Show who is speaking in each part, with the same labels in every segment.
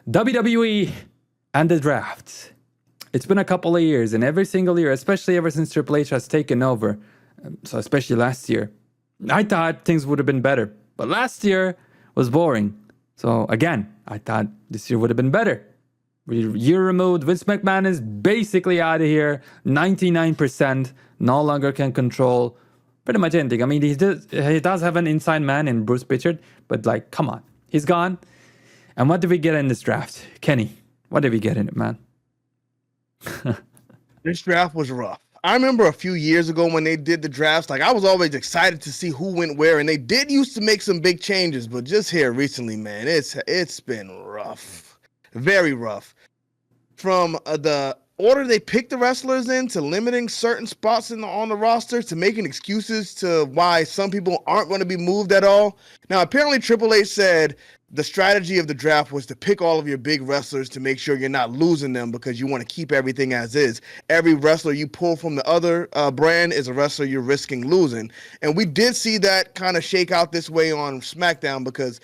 Speaker 1: WWE and the draft. It's been a couple of years, and every single year, especially ever since Triple H has taken over, so especially last year, I thought things would have been better. But last year was boring. So again, I thought this year would have been better. Year removed, Vince McMahon is basically out of here. 99%, no longer can control pretty much anything. I mean, he does have an inside man in Bruce Pritchard, but like, come on, he's gone. And what did we get in this draft? Kenny, what did we get in it, man?
Speaker 2: This draft was rough. I remember a few years ago when they did the drafts, like I was always excited to see who went where, and they did used to make some big changes, but just here recently, man, it's been rough, very rough. From the order they picked the wrestlers in, to limiting certain spots on the roster, to making excuses to why some people aren't going to be moved at all. Now, apparently Triple H said the strategy of the draft was to pick all of your big wrestlers to make sure you're not losing them, because you want to keep everything as is. Every wrestler you pull from the other brand is a wrestler you're risking losing. And we did see that kind of shake out this way on SmackDown, because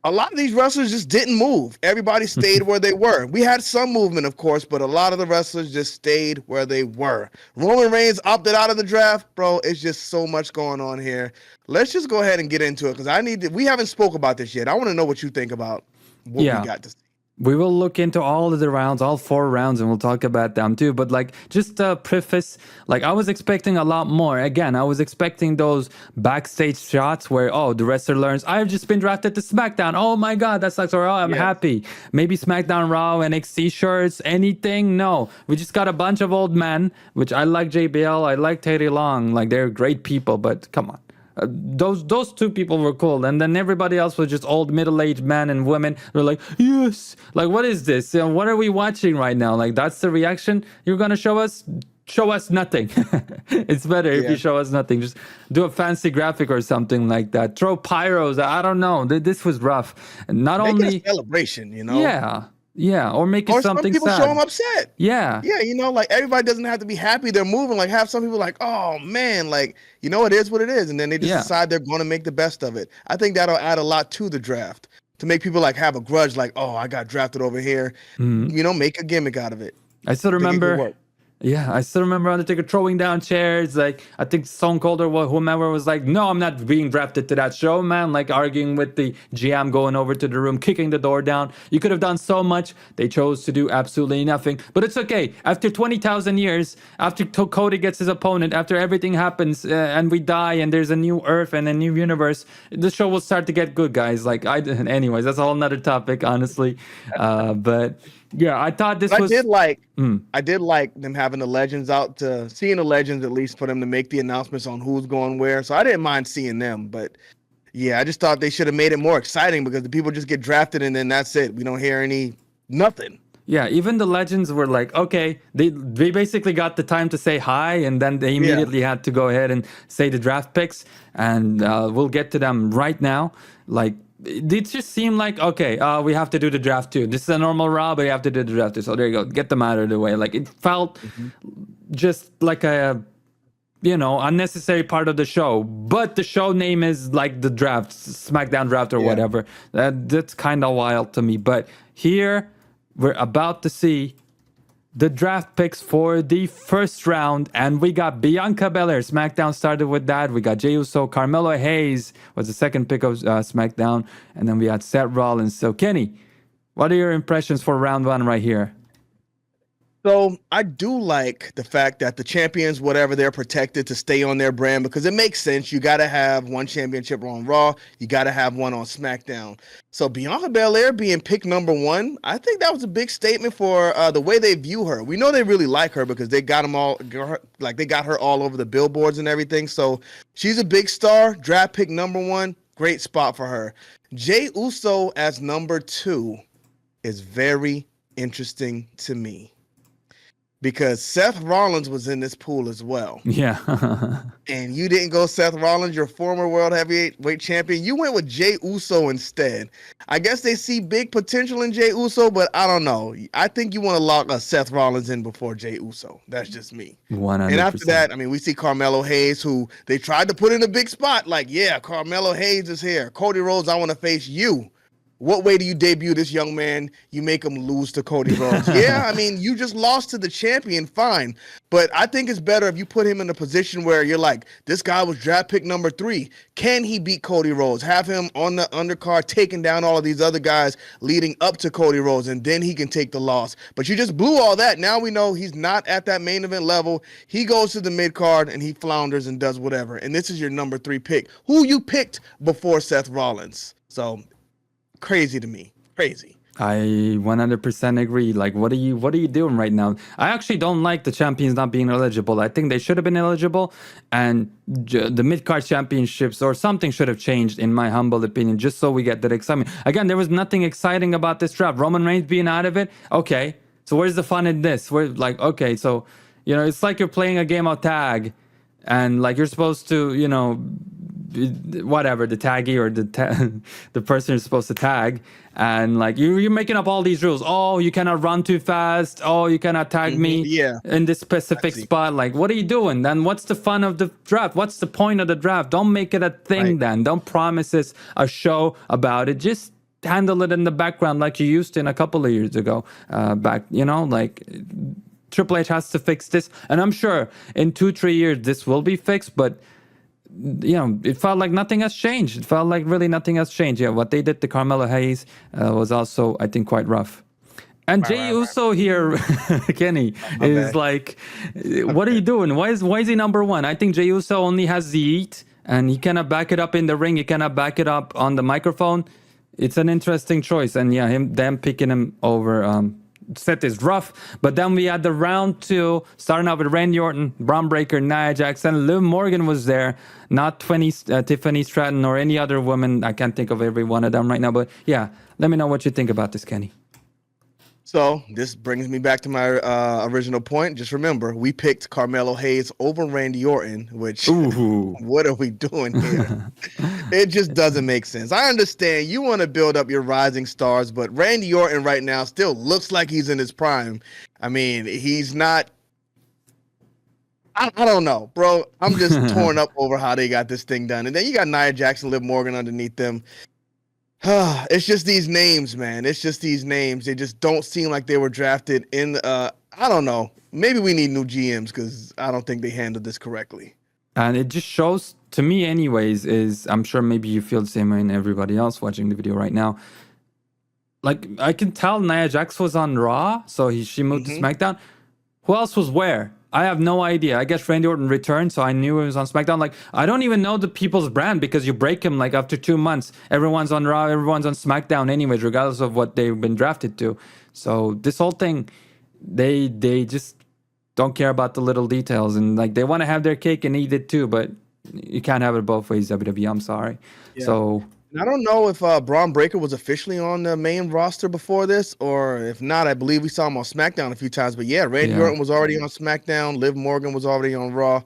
Speaker 2: a lot of these wrestlers just didn't move. Everybody stayed where they were. We had some movement, of course, but a lot of the wrestlers just stayed where they were. Roman Reigns opted out of the draft. Bro, it's just so much going on here. Let's just go ahead and get into it, because we haven't spoke about this yet. I want to know what you think about what we got to see.
Speaker 1: We will look into all of the rounds, all 4 rounds, and we'll talk about them too. But like, just a preface, like I was expecting a lot more. Again, I was expecting those backstage shots where, oh, the wrestler learns, I've just been drafted to SmackDown. Oh my God, that sucks. Or, oh, I'm happy. Maybe SmackDown, Raw, NXT shirts, anything. No, we just got a bunch of old men, which I like JBL, I like Teddy Long. Like, they're great people, but come on. Those 2 people were cool, and then everybody else was just old middle-aged men and women. They're like, yes, like, what is this? What are we watching right now? Like, that's the reaction you're gonna show us? Show us nothing. It's better if you show us nothing. Just do a fancy graphic or something like that. Throw pyros. I don't know. This was rough. And not
Speaker 2: Make
Speaker 1: only
Speaker 2: it a celebration, you know.
Speaker 1: Yeah, or make it something sad. Or some
Speaker 2: people show them upset.
Speaker 1: Yeah,
Speaker 2: you know, like everybody doesn't have to be happy they're moving. Like, have some people like, oh man, like, you know, it is what it is, and then they just decide they're going to make the best of it. I think that'll add a lot to the draft, to make people like have a grudge, like, oh, I got drafted over here. You know, make a gimmick out of it.
Speaker 1: I still remember. Yeah, I still remember Undertaker throwing down chairs. Like, I think Stone Cold or whomever was like, no, I'm not being drafted to that show, man. Like, arguing with the GM, going over to the room, kicking the door down. You could have done so much. They chose to do absolutely nothing. But it's okay. After 20,000 years, after Cody gets his opponent, after everything happens and we die and there's a new Earth and a new universe, the show will start to get good, guys. Like, anyways, that's a whole nother topic, honestly. But... yeah, I thought this was...
Speaker 2: I did like them having the legends out, to seeing the legends, at least for them to make the announcements on who's going where. So I didn't mind seeing them, but yeah, I just thought they should have made it more exciting, because the people just get drafted and then that's it. We don't hear nothing.
Speaker 1: Yeah, even the legends were like, okay, they basically got the time to say hi, and then they immediately had to go ahead and say the draft picks, and we'll get to them right now. Like, it just seemed like, okay, we have to do the draft too. This is a normal Raw, but you have to do the draft too. So there you go. Get them out of the way. Like, it felt just like a, unnecessary part of the show. But the show name is like the draft, SmackDown draft or whatever. That's kind of wild to me. But here, we're about to see the draft picks for the first round, and we got Bianca Belair. SmackDown started with that. We got Jey Uso. Carmelo Hayes was the second pick of SmackDown, and then we had Seth Rollins. So, Kenny, what are your impressions for round 1 right here?
Speaker 2: So I do like the fact that the champions, whatever, they're protected to stay on their brand, because it makes sense. You got to have one championship on Raw. You got to have one on SmackDown. So Bianca Belair being picked number 1, I think that was a big statement for the way they view her. We know they really like her, because they got they got her all over the billboards and everything. So she's a big star. Draft pick number 1, great spot for her. Jey Uso as number 2 is very interesting to me, because Seth Rollins was in this pool as well.
Speaker 1: Yeah.
Speaker 2: And you didn't go Seth Rollins, your former world heavyweight champion. You went with Jey Uso instead. I guess they see big potential in Jey Uso, but I don't know. I think you want to lock Seth Rollins in before Jey Uso. That's just me.
Speaker 1: 100%.
Speaker 2: And after that, I mean, we see Carmelo Hayes, who they tried to put in a big spot. Like, yeah, Carmelo Hayes is here. Cody Rhodes, I want to face you. what way do you debut this young man? You make him lose to Cody Rhodes. Yeah, I mean, you just lost to the champion, fine. But I think it's better if you put him in a position where you're like, this guy was draft pick number 3. Can he beat Cody Rhodes? Have him on the undercard, taking down all of these other guys leading up to Cody Rhodes, and then he can take the loss. But you just blew all that. Now we know he's not at that main event level. He goes to the mid card and he flounders and does whatever. And this is your number 3 pick, who you picked before Seth Rollins. So crazy to me. Crazy.
Speaker 1: I 100% agree. Like, what are you doing right now? I actually don't like the champions not being eligible. I think they should have been eligible, and the mid-card championships or something should have changed, in my humble opinion, just so we get that excitement. Again, there was nothing exciting about this draft. Roman Reigns being out of it, okay. So where's the fun in this? We're like, okay, so it's like you're playing a game of tag, and like you're supposed to, whatever, the taggy or the person you're supposed to tag, and like you're making up all these rules. Oh, you cannot run too fast. Oh, you cannot tag me in this specific spot. Like, what are you doing? Then what's the fun of the draft? What's the point of the draft? Don't make it a thing. Then don't promise us a show about it. Just handle it in the background like you used to in a couple of years ago. Like Triple H has to fix this, and I'm sure in 2-3 years this will be fixed, but it felt like nothing has changed. It felt like really nothing has changed. Yeah, what they did to Carmelo Hayes was also, I think, quite rough. And Jey Uso here, Kenny, is like, what are you doing? Why is he number 1? I think Jey Uso only has the heat, and he cannot back it up in the ring. He cannot back it up on the microphone. It's an interesting choice. And yeah, them picking him over Seth is rough. But then we had the round 2, starting out with Randy Orton, Braun Breaker, Nia Jackson. Liv Morgan was there, not Tiffany Stratton or any other woman. I can't think of every one of them right now. But yeah, let me know what you think about this, Kenny.
Speaker 2: So this brings me back to my original point. Just remember, we picked Carmelo Hayes over Randy Orton, which, what are we doing here? It just doesn't make sense. I understand you want to build up your rising stars, but Randy Orton right now still looks like he's in his prime. I mean, he's not. I don't know, bro. I'm just torn up over how they got this thing done. And then you got Nia Jackson, Liv Morgan underneath them. It's just these names, man. It's just these names. They just don't seem like they were drafted in. I don't know. Maybe we need new GMs because I don't think they handled this correctly.
Speaker 1: And it just shows to me, anyways, is I'm sure maybe you feel the same way, and everybody else watching the video right now. Like, I can tell Nia Jax was on Raw, so she moved to SmackDown. Who else was where? I have no idea. I guess Randy Orton returned, so I knew he was on SmackDown. Like, I don't even know the people's brand because you break him like after 2 months. Everyone's on Raw, everyone's on SmackDown anyways, regardless of what they've been drafted to. So this whole thing, they just don't care about the little details, and like they want to have their cake and eat it too, but you can't have it both ways, WWE. I'm sorry. Yeah. So
Speaker 2: I don't know if Braun Breaker was officially on the main roster before this, or if not, I believe we saw him on SmackDown a few times. But yeah, Randy Orton was already on SmackDown. Liv Morgan was already on Raw.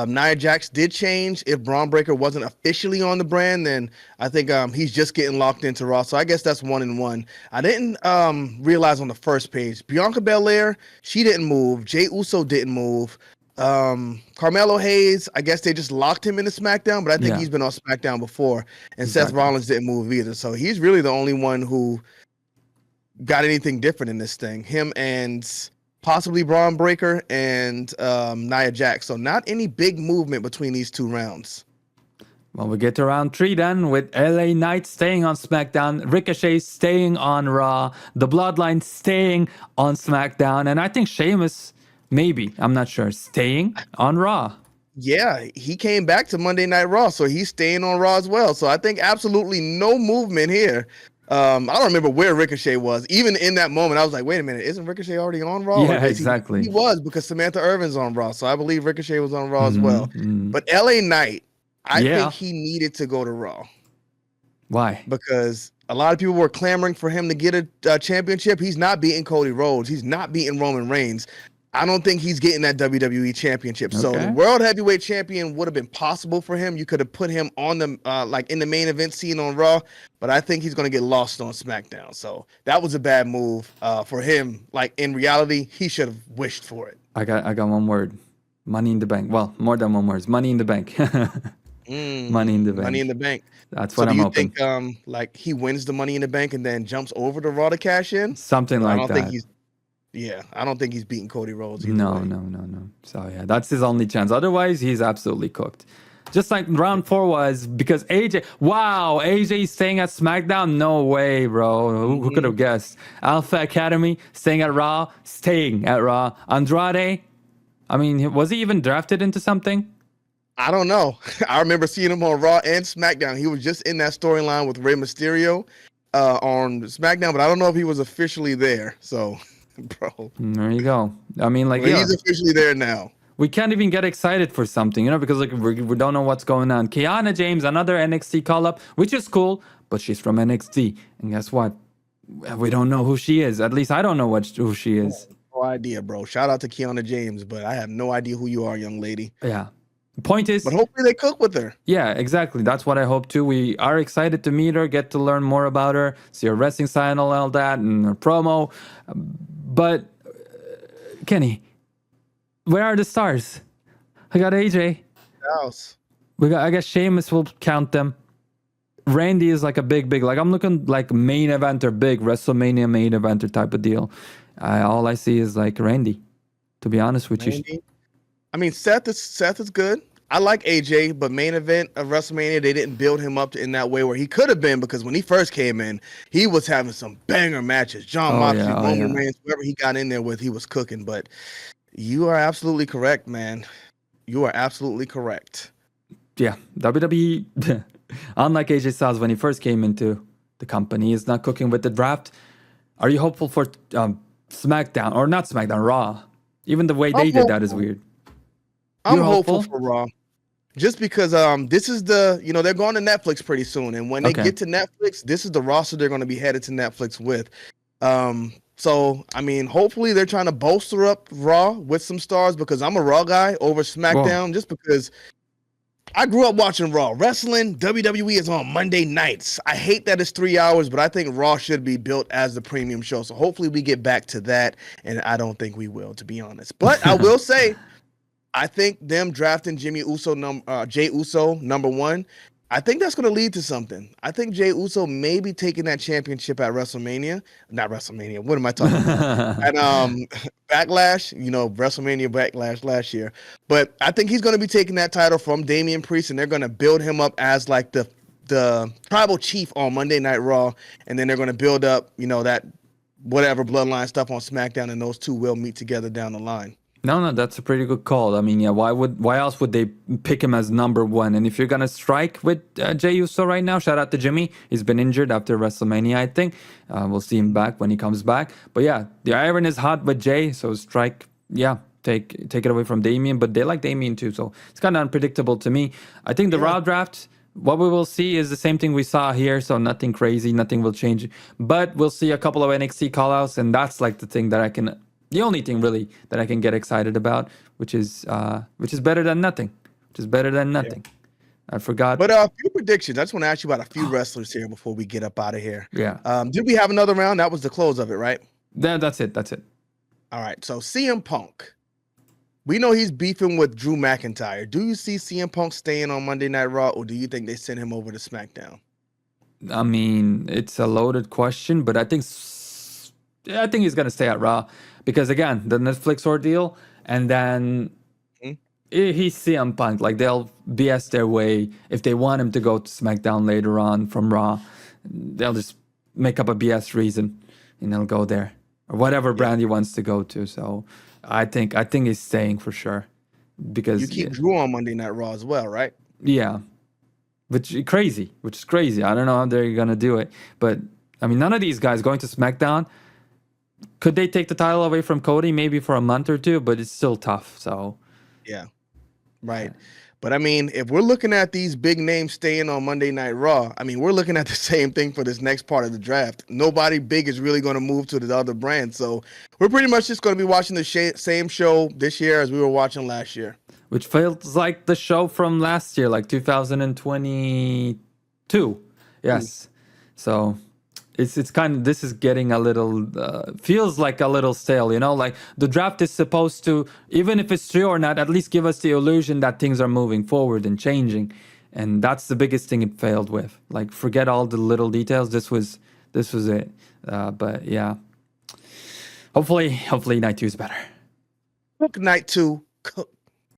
Speaker 2: Nia Jax did change. If Braun Breaker wasn't officially on the brand, then I think he's just getting locked into Raw. So I guess that's 1-1. I didn't realize on the first page, Bianca Belair, she didn't move. Jey Uso didn't move. Carmelo Hayes, I guess they just locked him into SmackDown, but I think he's been on SmackDown before, and Seth Rollins didn't move either. So he's really the only one who got anything different in this thing. Him and possibly Braun Breaker and Nia Jax. So not any big movement between these 2 rounds.
Speaker 1: Well, we get to round 3 then, with LA Knight staying on SmackDown, Ricochet staying on Raw, the Bloodline staying on SmackDown, and I think Sheamus, maybe, I'm not sure, staying on Raw.
Speaker 2: Yeah, he came back to Monday Night Raw, so he's staying on Raw as well. So I think absolutely no movement here. I don't remember where Ricochet was. Even in that moment, I was like, wait a minute, isn't Ricochet already on Raw?
Speaker 1: Yeah, exactly.
Speaker 2: He was, because Samantha Irvin's on Raw, so I believe Ricochet was on Raw as well. But LA Knight, I think he needed to go to Raw.
Speaker 1: Why?
Speaker 2: Because a lot of people were clamoring for him to get a championship. He's not beating Cody Rhodes. He's not beating Roman Reigns. I don't think he's getting that WWE championship. Okay. So the World Heavyweight Champion would have been possible for him. You could have put him on the like in the main event scene on Raw, but I think he's going to get lost on SmackDown. So that was a bad move for him. Like, in reality, he should have wished for it.
Speaker 1: I got one word. Money in the Bank. Well, more than one word. Money in the Bank. Money in the Bank.
Speaker 2: Money in the Bank.
Speaker 1: That's
Speaker 2: So
Speaker 1: what
Speaker 2: do
Speaker 1: I'm
Speaker 2: you
Speaker 1: hoping.
Speaker 2: think like he wins the Money in the Bank and then jumps over to Raw to cash in?
Speaker 1: Something
Speaker 2: But I
Speaker 1: like
Speaker 2: don't think
Speaker 1: that.
Speaker 2: he's I don't think he's beating Cody Rhodes either
Speaker 1: No,
Speaker 2: way.
Speaker 1: no, no, no. So yeah, that's his only chance. Otherwise, he's absolutely cooked. Just like round four was because AJ. Wow, AJ staying at SmackDown. No way, bro. Who could have guessed? Alpha Academy staying at Raw. Staying at Raw. Andrade. I mean, was he even drafted into something?
Speaker 2: I don't know. I remember seeing him on Raw and SmackDown. He was just in that storyline with Rey Mysterio on SmackDown, but I don't know if he was officially there. So, bro,
Speaker 1: There you go. I mean, like,
Speaker 2: well,
Speaker 1: yeah,
Speaker 2: he's officially there now.
Speaker 1: we can't even get excited for something, because like we don't know what's going on. Kiana James, another NXT call up, which is cool, but she's from NXT, and guess what? We don't know who she is. At least I don't know who she is.
Speaker 2: No idea, bro. Shout out to Kiana James, but I have no idea who you are, young lady.
Speaker 1: Yeah. Point is,
Speaker 2: But hopefully they cook with her.
Speaker 1: yeah, exactly. That's what I hope too. We are excited to meet her, get to learn more about her, see her wrestling style and all that, and her promo. But Kenny, where are the stars? I got AJ.
Speaker 2: House.
Speaker 1: We got. I guess Sheamus will count them. Randy is like a big. Like I'm looking like main eventer, big WrestleMania main eventer type of deal. All I see is like Randy. To be honest with you.
Speaker 2: Randy. I mean, Seth is good. I like AJ, but main event of WrestleMania, they didn't build him up in that way where he could have been, because when he first came in, he was having some banger matches. John Moxley, Roman Reigns, whoever he got in there with, he was cooking. But you are absolutely correct, man. You are absolutely correct.
Speaker 1: Yeah, WWE, unlike AJ Styles when he first came into the company, is not cooking with the draft. Are you hopeful for SmackDown, or not SmackDown, Raw? Even the way they did that is weird.
Speaker 2: I'm hopeful for Raw, just because this is they're going to Netflix pretty soon, and when they get to Netflix, this is the roster they're going to be headed to Netflix with. So I mean, hopefully they're trying to bolster up Raw with some stars, because I'm a Raw guy over SmackDown, just because I grew up watching Raw. Wrestling, WWE is on Monday nights. I hate that it's 3 hours, but I think Raw should be built as the premium show. So hopefully we get back to that, and I don't think we will, to be honest. But I will say, I think them drafting Jey Uso number one, I think that's going to lead to something. I think Jey Uso may be taking that championship at WrestleMania. Not WrestleMania. What am I talking about? And Backlash, WrestleMania Backlash last year. But I think he's going to be taking that title from Damian Priest, and they're going to build him up as like the tribal chief on Monday Night Raw, and then they're going to build up, that whatever bloodline stuff on SmackDown, and those two will meet together down the line.
Speaker 1: No, that's a pretty good call. I mean, yeah, why else would they pick him as number one? And if you're gonna strike with Jey Uso right now, shout out to Jimmy. He's been injured after WrestleMania, I think. We'll see him back when he comes back. But yeah, the iron is hot with Jey, so strike. Yeah, take it away from Damian, but they like Damian too, so it's kind of unpredictable to me. I think the Raw draft, what we will see is the same thing we saw here, so nothing crazy, nothing will change. But we'll see a couple of NXT callouts, and that's like the only thing really that I can get excited about, which is better than nothing. Yeah. I forgot.
Speaker 2: But a few predictions. I just want to ask you about a few wrestlers here before we get up out of here.
Speaker 1: Yeah.
Speaker 2: Did we have another round? That was the close of it, right?
Speaker 1: That's it.
Speaker 2: All right. So CM Punk. We know he's beefing with Drew McIntyre. Do you see CM Punk staying on Monday Night Raw, or do you think they send him over to SmackDown?
Speaker 1: I mean, it's a loaded question, but I think he's gonna stay at Raw. Because again, the Netflix ordeal, and then he's CM Punk. Like they'll BS their way if they want him to go to SmackDown later on from Raw. They'll just make up a BS reason, and they'll go there or whatever brand he wants to go to. So I think he's staying for sure. Because
Speaker 2: you keep Drew on Monday Night Raw as well, right?
Speaker 1: Yeah, which is crazy. I don't know how they're gonna do it, but I mean, none of these guys going to SmackDown. Could they take the title away from Cody maybe for a month or two, but it's still tough. So,
Speaker 2: yeah, right. But I mean, if we're looking at these big names staying on Monday Night Raw, I mean, we're looking at the same thing for this next part of the draft. Nobody big is really going to move to the other brand. So we're pretty much just going to be watching the same show this year as we were watching last year.
Speaker 1: Which feels like the show from last year, like 2022. Yes. So it's kind of, this is getting a little, feels like a little stale, like the draft is supposed to, even if it's true or not, at least give us the illusion that things are moving forward and changing. and that's the biggest thing it failed with. Like, forget all the little details. This was it. But yeah, hopefully night 2 is better.
Speaker 2: Night 2